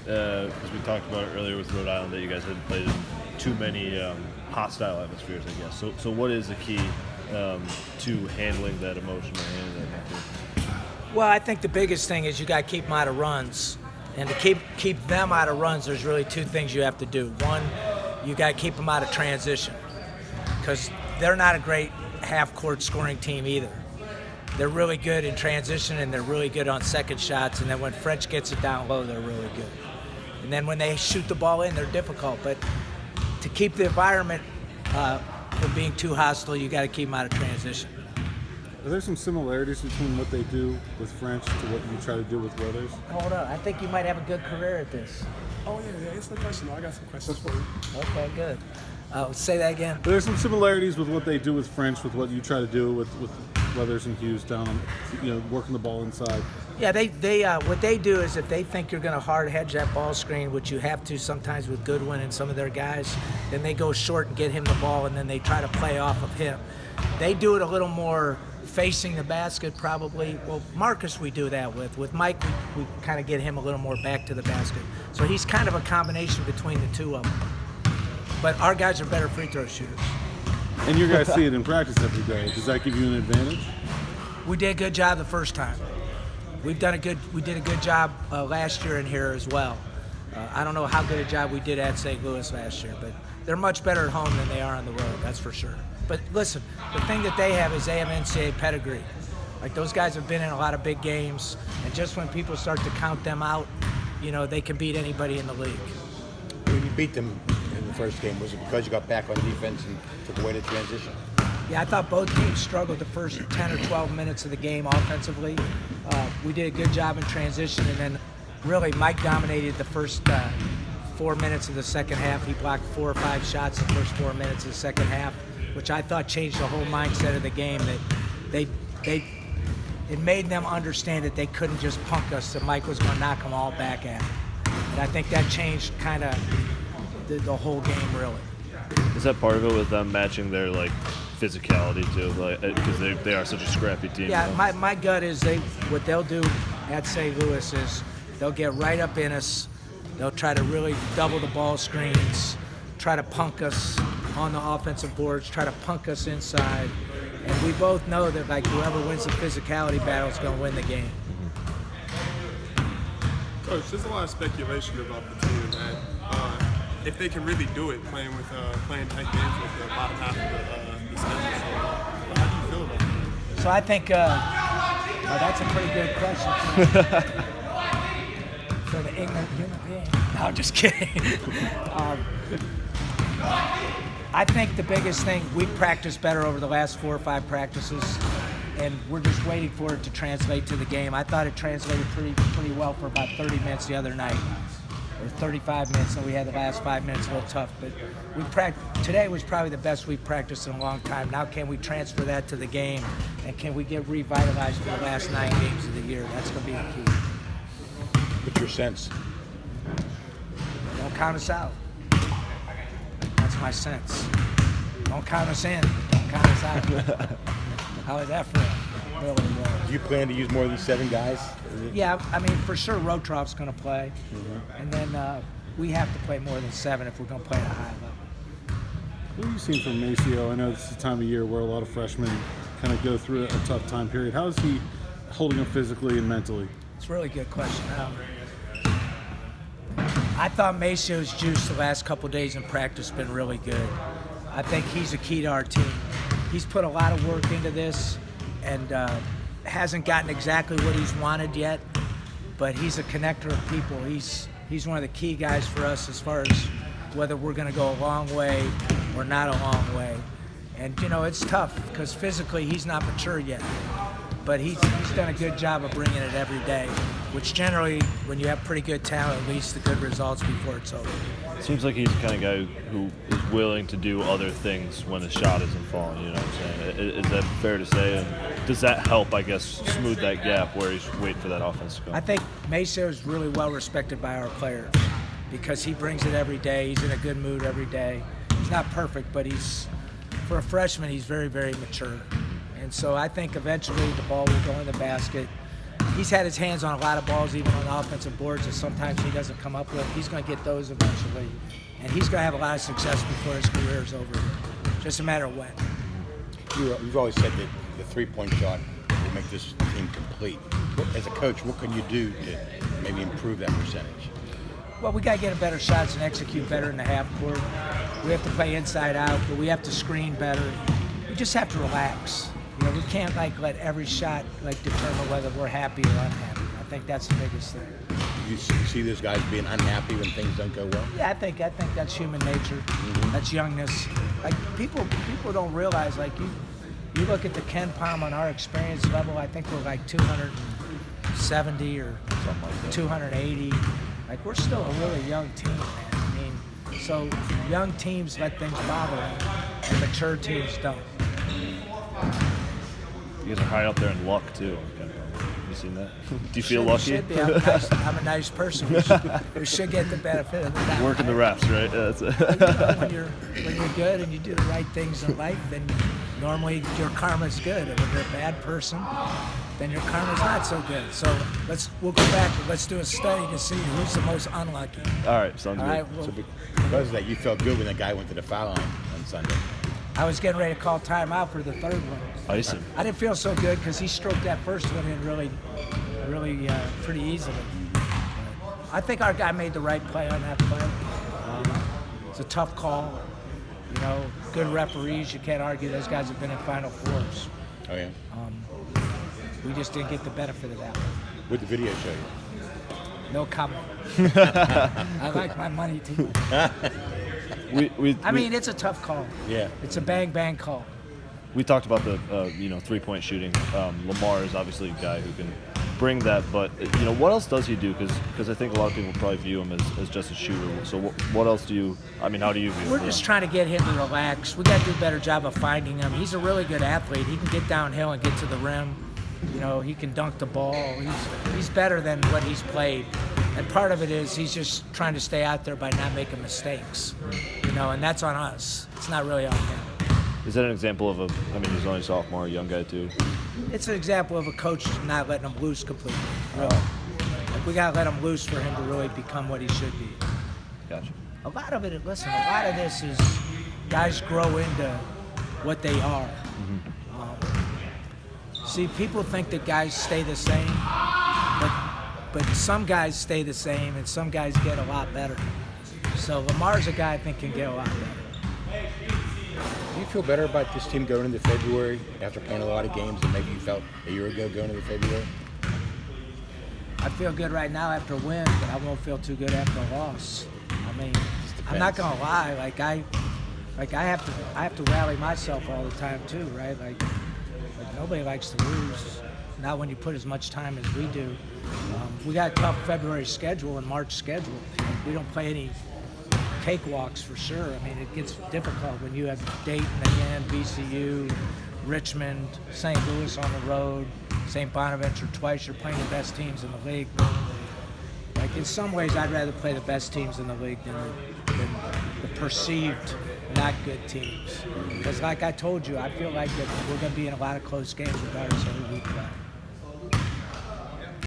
because we talked about it earlier with Rhode Island, that you guys hadn't played in too many hostile atmospheres, I guess. So what is the key to handling that emotion or handling that mental? Well, I think the biggest thing is you got to keep them out of runs. And to keep them out of runs, there's really two things you have to do. One, you got to keep them out of transition, because they're not a great half-court scoring team either. They're really good in transition, and they're really good on second shots, and then when French gets it down low, they're really good. And then when they shoot the ball in, they're difficult. But to keep the environment from being too hostile, you got to keep them out of transition. Are there some similarities between what they do with French to what you try to do with Weathers? Hold on, I think you might have a good career at this. Oh yeah, answer the question. I got some questions for you. Okay, good. Say that again. Are there some similarities with what they do with French with what you try to do with Weathers and Hughes down, working the ball inside? Yeah, they what they do is if they think you're going to hard hedge that ball screen, which you have to sometimes with Goodwin and some of their guys, then they go short and get him the ball, and then they try to play off of him. They do it a little more facing the basket probably. Well, Marcus we do that with. With Mike, we kind of get him a little more back to the basket. So he's kind of a combination between the two of them. But our guys are better free throw shooters. And you guys see it in practice every day. Does that give you an advantage? We did a good job the first time. We did a good job last year in here as well. I don't know how good a job we did at St. Louis last year, but they're much better at home than they are on the road, that's for sure. But listen, the thing that they have is they have NCAA pedigree. Like, those guys have been in a lot of big games, and just when people start to count them out, they can beat anybody in the league. When you beat them in the first game, was it because you got back on defense and took away the transition? Yeah, I thought both teams struggled the first 10 or 12 minutes of the game offensively. We did a good job in transition, and then really Mike dominated the first 4 minutes of the second half. He blocked 4 or 5 shots the first 4 minutes of the second half, which I thought changed the whole mindset of the game. That it made them understand that they couldn't just punk us, that Mike was going to knock them all back at them. And I think that changed kind of the whole game, really. Is that part of it with them matching their physicality too, because they are such a scrappy team? Yeah, my gut is what they'll do at St. Louis is they'll get right up in us. They'll try to really double the ball screens, try to punk us on the offensive boards, try to punk us inside. And we both know that whoever wins the physicality battle is going to win the game. Coach, there's a lot of speculation about the team, man. If they can really do it, playing tight games with the bottom half of the schedule. So, how do you feel about that? So I think that's a pretty good question for the ignorant human being. No, I'm just kidding. I think the biggest thing, we've practiced better over the last 4 or 5 practices, and we're just waiting for it to translate to the game. I thought it translated pretty well for about 30 minutes the other night, or 35 minutes, and we had the last 5 minutes a little tough. But today was probably the best we've practiced in a long time. Now can we transfer that to the game, and can we get revitalized for the last 9 games of the year? That's going to be the key. What's your sense? Don't count us out. That's my sense. Don't count us in. Don't count us out. How is that for you? Really? Do you plan to use more than 7 guys? Yeah, I mean, for sure Rotrov's going to play. Mm-hmm. And then we have to play more than 7 if we're going to play at a high level. What have you seen from Maceo? I know this is the time of year where a lot of freshmen kind of go through a tough time period. How is he holding up physically and mentally? It's a really good question. I thought Maceo's juice the last couple days in practice has been really good. I think he's a key to our team. He's put a lot of work into this and hasn't gotten exactly what he's wanted yet, but he's a connector of people. He's one of the key guys for us as far as whether we're going to go a long way or not a long way. And, it's tough because physically he's not mature yet, but he's done a good job of bringing it every day, which generally, when you have pretty good talent, leads to good results before it's over. It seems like he's the kind of guy who is willing to do other things when the shot isn't falling, you know what I'm saying? Is that fair to say? And does that help, I guess, smooth that gap where he's waiting for that offense to go? I think Maceo is really well respected by our players because he brings it every day. He's in a good mood every day. He's not perfect, but for a freshman, he's very, very mature. And so I think eventually the ball will go in the basket. he's had his hands on a lot of balls, even on the offensive boards, that sometimes he doesn't come up with. He's going to get those eventually, and he's going to have a lot of success before his career is over. Just a matter of when. You've always said that the three-point shot will make this team complete. As a coach, what can you do to maybe improve that percentage? Well, we got to get in better shots and execute better in the half court. We have to play inside out, but we have to screen better. We just have to relax. We can't let every shot determine whether we're happy or unhappy. I think that's the biggest thing. You see those guys being unhappy when things don't go well? Yeah, I think that's human nature. Mm-hmm. That's youngness. People don't realize. You look at the Ken Palm on our experience level. I think we're 270 or 280. We're still a really young team, man. I mean, so young teams let things bother them, and mature teams don't. You guys are high up there in luck too. Have you seen that? Do you feel lucky? Should be. I'm a nice person. We should get the benefit of the doubt. Working the refs, right? That's it. When you're good and you do the right things in life, then normally your karma's good. And when you're a bad person, then your karma's not so good. So we'll go back and let's do a study to see who's the most unlucky. All right, sounds good. Well, so because of that, you felt good when that guy went to the foul line on Sunday. I was getting ready to call timeout for the third one. Ice him. I didn't feel so good because he stroked that first one in really pretty easily. I think our guy made the right play on that play. It's a tough call. Good referees. You can't argue those guys have been in Final Fours. Oh, yeah? We just didn't get the benefit of that one. What'd the video show you? No comment. I like my money too much. I mean, it's a tough call. Yeah. It's a bang call. We talked about the 3-point shooting. Lamar is obviously a guy who can bring that, but what else does he do? Because I think a lot of people probably view him as just a shooter. So what else do you? I mean, how do you view him? We're just trying to get him to relax. We got to do a better job of finding him. He's a really good athlete. He can get downhill and get to the rim. He can dunk the ball. He's better than what he's played. And part of it is he's just trying to stay out there by not making mistakes. And that's on us. It's not really on him. Is that an example of he's only a sophomore, a young guy too? It's an example of a coach not letting him loose completely. Really. We got to let him loose for him to really become what he should be. Gotcha. A lot of this is guys grow into what they are. Mm-hmm. See, people think that guys stay the same, but some guys stay the same and some guys get a lot better. So Lamar's a guy I think can get a lot better. Do you feel better about this team going into February after playing a lot of games than maybe you felt a year ago going into February? I feel good right now after a win, but I won't feel too good after a loss. I mean, I'm not gonna lie. I have to rally myself all the time too, right? Like nobody likes to lose. Not when you put as much time as we do. We got a tough February schedule and March schedule. We don't play any cakewalks for sure. I mean, it gets difficult when you have Dayton again, VCU, Richmond, St. Louis on the road, St. Bonaventure twice. You're playing the best teams in the league. In some ways, I'd rather play the best teams in the league than the perceived not good teams. Because like I told you, I feel like that we're going to be in a lot of close games regardless of who we play.